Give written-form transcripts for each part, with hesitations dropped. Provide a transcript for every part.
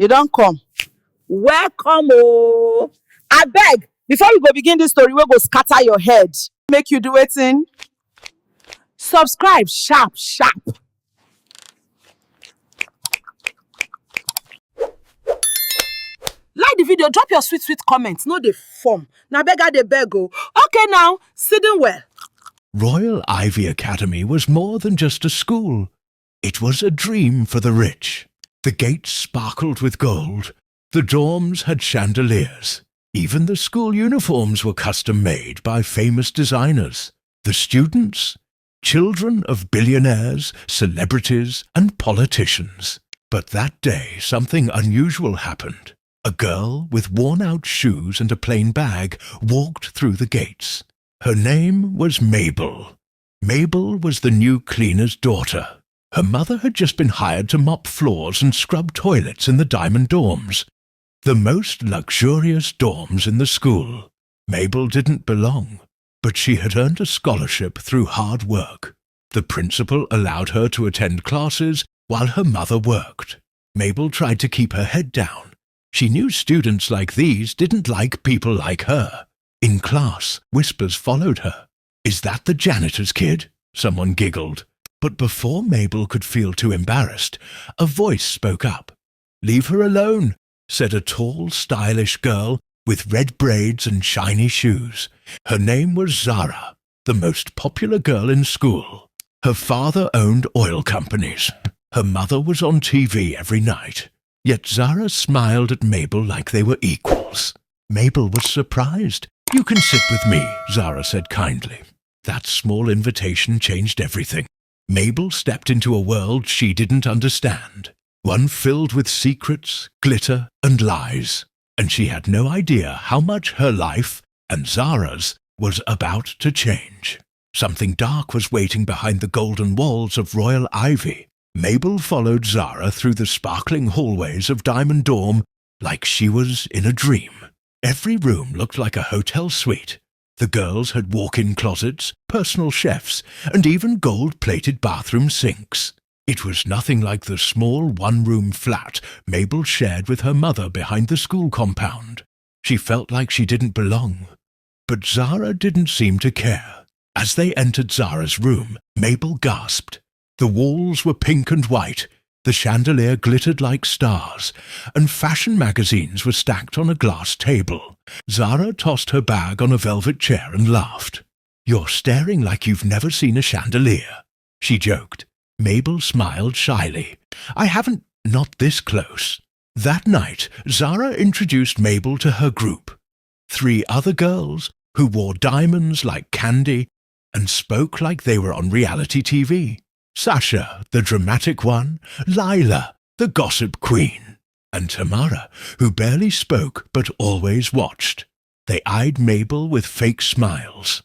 You don't come. Welcome, oh. I beg, before we go begin this story, we go scatter your head. Make you do it in. Subscribe, sharp, sharp. Like the video, drop your sweet, sweet comments. No, they form. Now beggar the beg, oh. Okay, now, sitting well. Royal Ivy Academy was more than just a school. It was a dream for the rich. The gates sparkled with gold. The dorms had chandeliers. Even the school uniforms were custom-made by famous designers. The students? Children of billionaires, celebrities, and politicians. But that day, something unusual happened. A girl with worn-out shoes and a plain bag walked through the gates. Her name was Mabel. Mabel was the new cleaner's daughter. Her mother had just been hired to mop floors and scrub toilets in the diamond dorms, the most luxurious dorms in the school. Mabel didn't belong, but she had earned a scholarship through hard work. The principal allowed her to attend classes while her mother worked. Mabel tried to keep her head down. She knew students like these didn't like people like her. In class, whispers followed her. "Is that the janitor's kid?" Someone giggled. But before Mabel could feel too embarrassed, a voice spoke up. "Leave her alone," said a tall, stylish girl with red braids and shiny shoes. Her name was Zara, the most popular girl in school. Her father owned oil companies. Her mother was on TV every night. Yet Zara smiled at Mabel like they were equals. Mabel was surprised. "You can sit with me," Zara said kindly. That small invitation changed everything. Mabel stepped into a world she didn't understand, one filled with secrets, glitter, and lies, and she had no idea how much her life, and Zara's, was about to change. Something dark was waiting behind the golden walls of Royal Ivy. Mabel followed Zara through the sparkling hallways of Diamond Dorm like she was in a dream. Every room looked like a hotel suite. The girls had walk-in closets, personal chefs, and even gold-plated bathroom sinks. It was nothing like the small one-room flat Mabel shared with her mother behind the school compound. She felt like she didn't belong. But Zara didn't seem to care. As they entered Zara's room, Mabel gasped. The walls were pink and white, the chandelier glittered like stars, and fashion magazines were stacked on a glass table. Zara tossed her bag on a velvet chair and laughed. "You're staring like you've never seen a chandelier," she joked. Mabel smiled shyly. "I haven't, not this close." That night, Zara introduced Mabel to her group. 3 other girls who wore diamonds like candy and spoke like they were on reality TV. Sasha, the dramatic one, Lila, the gossip queen, and Tamara, who barely spoke but always watched. They eyed Mabel with fake smiles.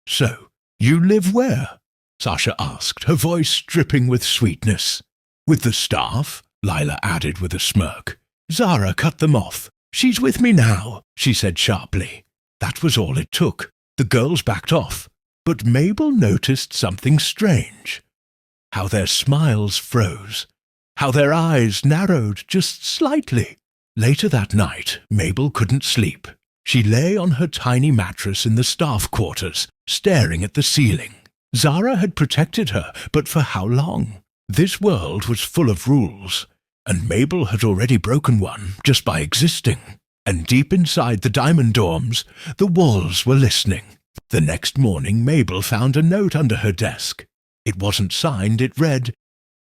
"So, you live where?" Sasha asked, her voice dripping with sweetness. "With the staff?" Lila added with a smirk. Zara cut them off. "She's with me now," she said sharply. That was all it took. The girls backed off. But Mabel noticed something strange. How their smiles froze, how their eyes narrowed just slightly. Later that night, Mabel couldn't sleep. She lay on her tiny mattress in the staff quarters, staring at the ceiling. Zara had protected her, but for how long? This world was full of rules, and Mabel had already broken one just by existing. And deep inside the diamond dorms, the walls were listening. The next morning, Mabel found a note under her desk. It wasn't signed, it read,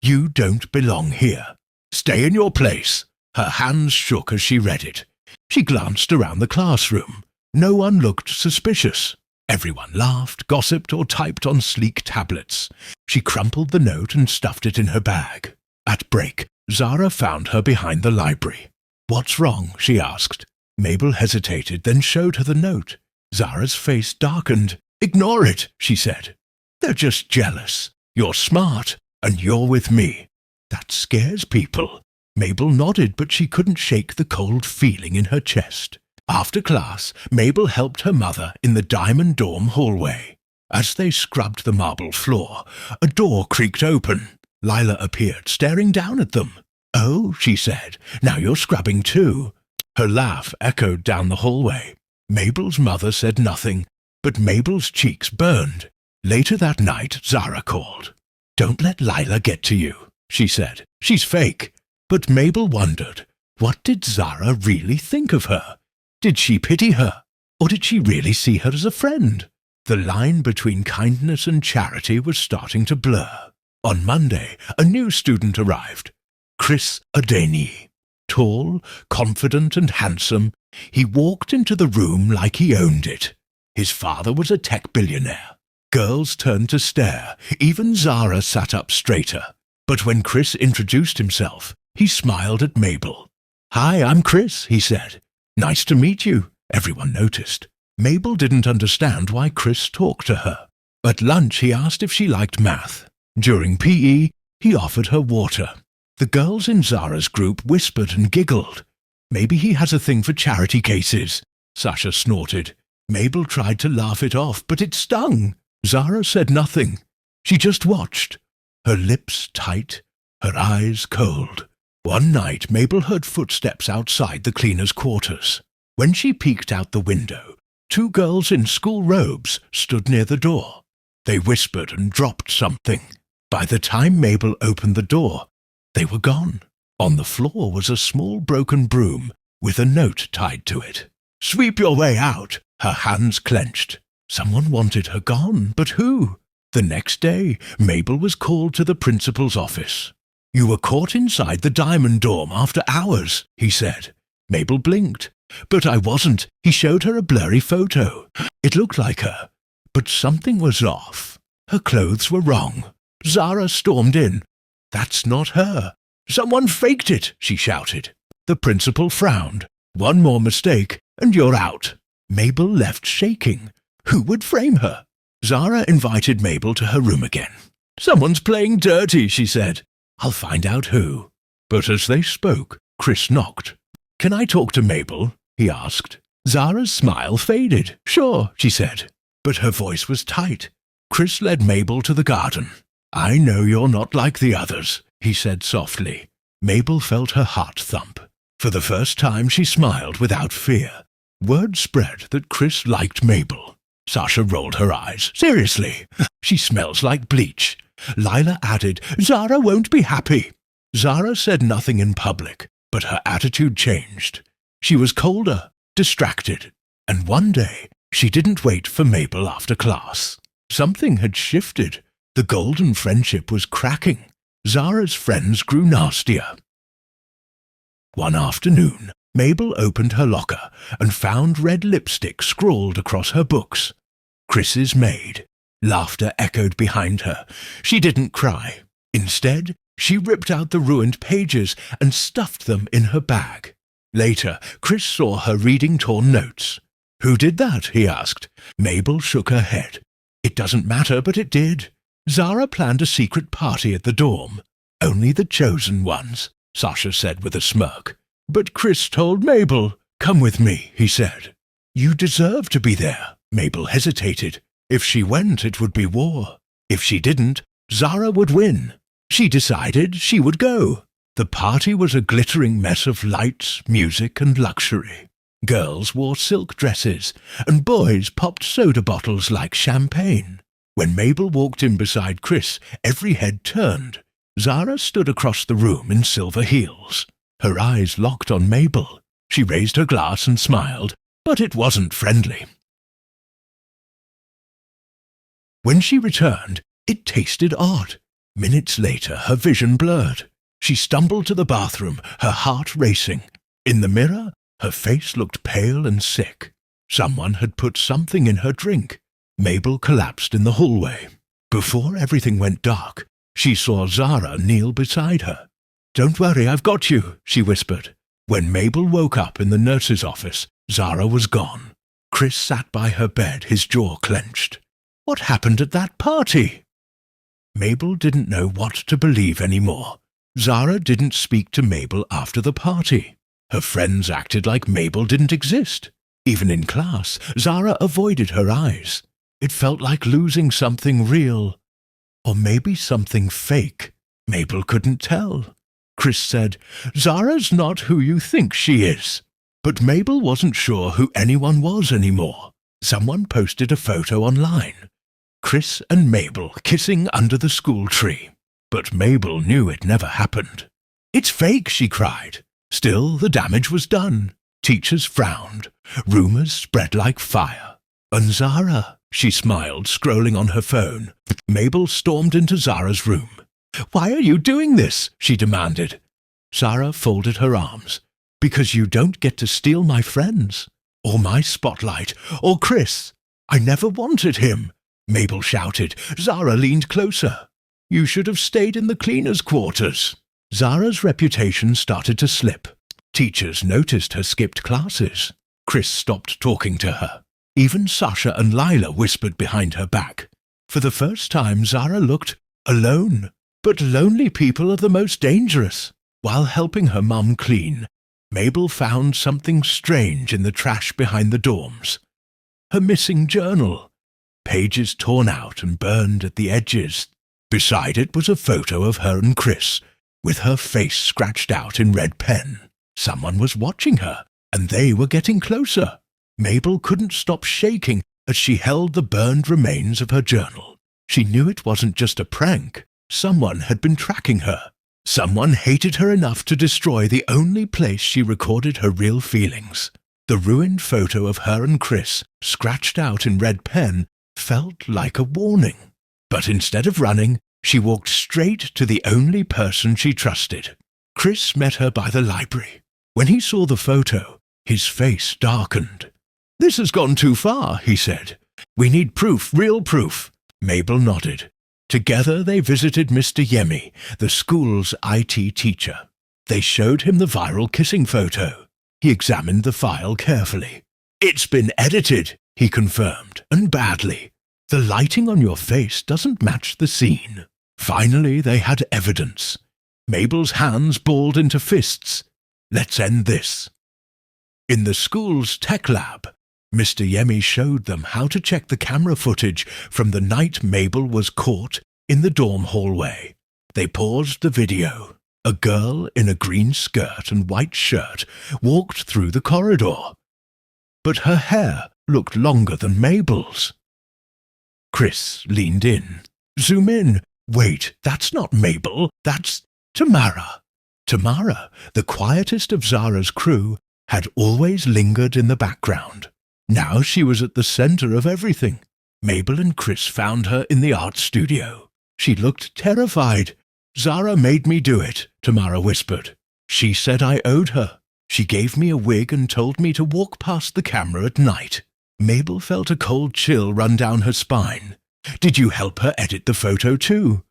"You don't belong here. Stay in your place." Her hands shook as she read it. She glanced around the classroom. No one looked suspicious. Everyone laughed, gossiped, or typed on sleek tablets. She crumpled the note and stuffed it in her bag. At break, Zara found her behind the library. "What's wrong?" she asked. Mabel hesitated, then showed her the note. Zara's face darkened. "Ignore it," she said. "They're just jealous. You're smart, and you're with me. That scares people." Mabel nodded, but she couldn't shake the cold feeling in her chest. After class, Mabel helped her mother in the diamond dorm hallway. As they scrubbed the marble floor, a door creaked open. Lila appeared, staring down at them. "Oh," she said, "now you're scrubbing too." Her laugh echoed down the hallway. Mabel's mother said nothing, but Mabel's cheeks burned. Later that night, Zara called. "Don't let Lila get to you," she said. "She's fake." But Mabel wondered, what did Zara really think of her? Did she pity her, or did she really see her as a friend? The line between kindness and charity was starting to blur. On Monday, a new student arrived, Chris Adeni. Tall, confident and handsome, he walked into the room like he owned it. His father was a tech billionaire. Girls turned to stare, even Zara sat up straighter. But when Chris introduced himself, he smiled at Mabel. "Hi, I'm Chris," he said. "Nice to meet you." Everyone noticed. Mabel didn't understand why Chris talked to her. At lunch, he asked if she liked math. During PE, he offered her water. The girls in Zara's group whispered and giggled. "Maybe he has a thing for charity cases," Sasha snorted. Mabel tried to laugh it off, but it stung. Zara said nothing. She just watched, her lips tight, her eyes cold. One night, Mabel heard footsteps outside the cleaners' quarters. When she peeked out the window, two girls in school robes stood near the door. They whispered and dropped something. By the time Mabel opened the door, they were gone. On the floor was a small broken broom with a note tied to it. "Sweep your way out." Her hands clenched. Someone wanted her gone, but who? The next day, Mabel was called to the principal's office. "You were caught inside the diamond dorm after hours," he said. Mabel blinked. "But I wasn't." He showed her a blurry photo. It looked like her, but something was off. Her clothes were wrong. Zara stormed in. "That's not her." "Someone faked it," she shouted. The principal frowned. "One more mistake, and you're out." Mabel left shaking. Who would frame her? Zara invited Mabel to her room again. "Someone's playing dirty," she said. "I'll find out who." But as they spoke, Chris knocked. "Can I talk to Mabel?" he asked. Zara's smile faded. "Sure," she said. But her voice was tight. Chris led Mabel to the garden. "I know you're not like the others," he said softly. Mabel felt her heart thump. For the first time she smiled without fear. Word spread that Chris liked Mabel. Sasha rolled her eyes. "Seriously? She smells like bleach." Lila added, "Zara won't be happy." Zara said nothing in public, but her attitude changed. She was colder, distracted, and one day she didn't wait for Mabel after class. Something had shifted. The golden friendship was cracking. Zara's friends grew nastier. One afternoon, Mabel opened her locker and found red lipstick scrawled across her books. "Chris's maid." Laughter echoed behind her. She didn't cry. Instead, she ripped out the ruined pages and stuffed them in her bag. Later, Chris saw her reading torn notes. "Who did that?" he asked. Mabel shook her head. "It doesn't matter, but it did. Zara planned a secret party at the dorm. Only the chosen ones," Sasha said with a smirk. "But Chris told Mabel." "Come with me," he said. "You deserve to be there." Mabel hesitated. If she went, it would be war. If she didn't, Zara would win. She decided she would go. The party was a glittering mess of lights, music, and luxury. Girls wore silk dresses, and boys popped soda bottles like champagne. When Mabel walked in beside Chris, every head turned. Zara stood across the room in silver heels. Her eyes locked on Mabel. She raised her glass and smiled, but it wasn't friendly. When she returned, it tasted odd. Minutes later, her vision blurred. She stumbled to the bathroom, her heart racing. In the mirror, her face looked pale and sick. Someone had put something in her drink. Mabel collapsed in the hallway. Before everything went dark, she saw Zara kneel beside her. "Don't worry, I've got you," she whispered. When Mabel woke up in the nurse's office, Zara was gone. Chris sat by her bed, his jaw clenched. What happened at that party? Mabel didn't know what to believe anymore. Zara didn't speak to Mabel after the party. Her friends acted like Mabel didn't exist. Even in class, Zara avoided her eyes. It felt like losing something real. Or maybe something fake. Mabel couldn't tell. Chris said, "Zara's not who you think she is." But Mabel wasn't sure who anyone was anymore. Someone posted a photo online. Chris and Mabel kissing under the school tree. But Mabel knew it never happened. "It's fake," she cried. Still, the damage was done. Teachers frowned. Rumours spread like fire. "And Zara," she smiled, scrolling on her phone. Mabel stormed into Zara's room. "Why are you doing this?" she demanded. Zara folded her arms. "Because you don't get to steal my friends, or my spotlight, or Chris. I never wanted him," Mabel shouted. Zara leaned closer. "You should have stayed in the cleaners' quarters." Zara's reputation started to slip. Teachers noticed her skipped classes. Chris stopped talking to her. Even Sasha and Lila whispered behind her back. For the first time, Zara looked alone. But lonely people are the most dangerous. While helping her mum clean, Mabel found something strange in the trash behind the dorms. Her missing journal. Pages torn out and burned at the edges. Beside it was a photo of her and Chris, with her face scratched out in red pen. Someone was watching her, and they were getting closer. Mabel couldn't stop shaking as she held the burned remains of her journal. She knew it wasn't just a prank. Someone had been tracking her. Someone hated her enough to destroy the only place she recorded her real feelings. The ruined photo of her and Chris, scratched out in red pen, felt like a warning. But instead of running, she walked straight to the only person she trusted. Chris met her by the library. When he saw the photo, his face darkened. "This has gone too far," he said. "We need proof, real proof." Mabel nodded. Together they visited Mr. Yemi, the school's IT teacher. They showed him the viral kissing photo. He examined the file carefully. "It's been edited," he confirmed, "and badly. The lighting on your face doesn't match the scene." Finally they had evidence. Mabel's hands balled into fists. "Let's end this." In the school's tech lab, Mr. Yemi showed them how to check the camera footage from the night Mabel was caught in the dorm hallway. They paused the video. A girl in a green skirt and white shirt walked through the corridor. But her hair looked longer than Mabel's. Chris leaned in. "Zoom in. Wait, that's not Mabel. That's Tamara." Tamara, the quietest of Zara's crew, had always lingered in the background. Now she was at the center of everything. Mabel and Chris found her in the art studio. She looked terrified. "Zara made me do it," Tamara whispered. "She said I owed her. She gave me a wig and told me to walk past the camera at night." Mabel felt a cold chill run down her spine. "Did you help her edit the photo too?"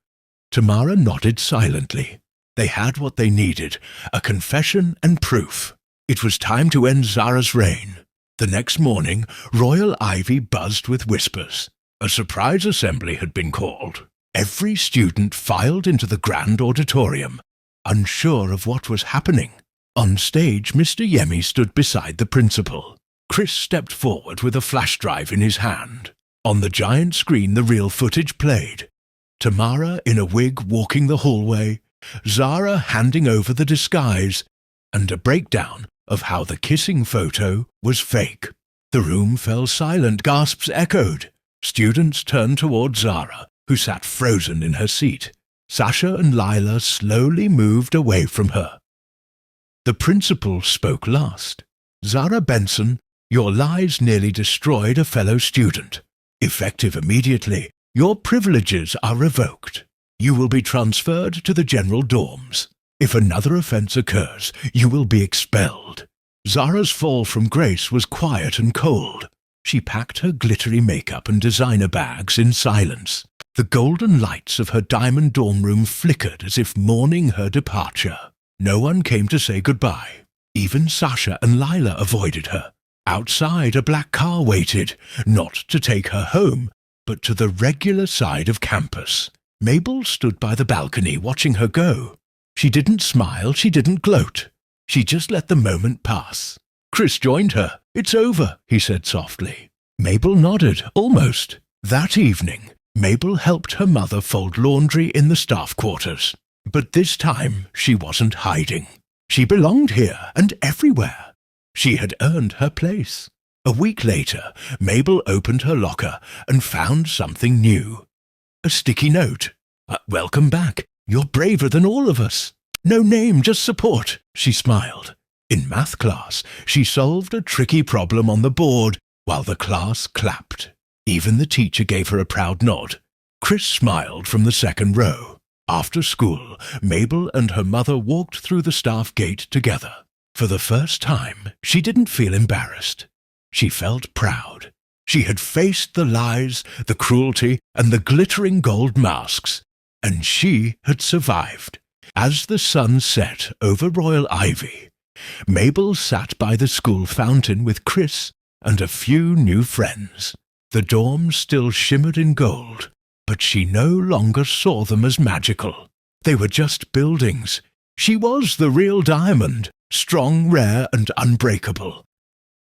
Tamara nodded silently. They had what they needed, a confession and proof. It was time to end Zara's reign. The next morning, Royal Ivy buzzed with whispers. A surprise assembly had been called. Every student filed into the grand auditorium, unsure of what was happening. On stage, Mr. Yemi stood beside the principal. Chris stepped forward with a flash drive in his hand. On the giant screen, the real footage played. Tamara in a wig walking the hallway, Zara handing over the disguise, and a breakdown of how the kissing photo was fake. The room fell silent, gasps echoed. Students turned toward Zara, who sat frozen in her seat. Sasha and Lila slowly moved away from her. The principal spoke last. "Zara Benson, your lies nearly destroyed a fellow student. Effective immediately, your privileges are revoked. You will be transferred to the general dorms. If another offense occurs, you will be expelled." Zara's fall from grace was quiet and cold. She packed her glittery makeup and designer bags in silence. The golden lights of her diamond dorm room flickered as if mourning her departure. No one came to say goodbye. Even Sasha and Lila avoided her. Outside, a black car waited, not to take her home, but to the regular side of campus. Mabel stood by the balcony watching her go. She didn't smile, she didn't gloat. She just let the moment pass. Chris joined her. "It's over," he said softly. Mabel nodded, almost. That evening, Mabel helped her mother fold laundry in the staff quarters. But this time she wasn't hiding. She belonged here and everywhere. She had earned her place. A week later, Mabel opened her locker and found something new. A sticky note. "Welcome back. You're braver than all of us." "No name, just support," she smiled. In math class, she solved a tricky problem on the board while the class clapped. Even the teacher gave her a proud nod. Chris smiled from the second row. After school, Mabel and her mother walked through the staff gate together. For the first time, she didn't feel embarrassed. She felt proud. She had faced the lies, the cruelty, and the glittering gold masks, and she had survived. As the sun set over royal ivy, Mabel sat by the school fountain with Chris and a few new friends. The dorms still shimmered in gold, but she no longer saw them as magical. They were just buildings. She was the real diamond, strong, rare, and unbreakable.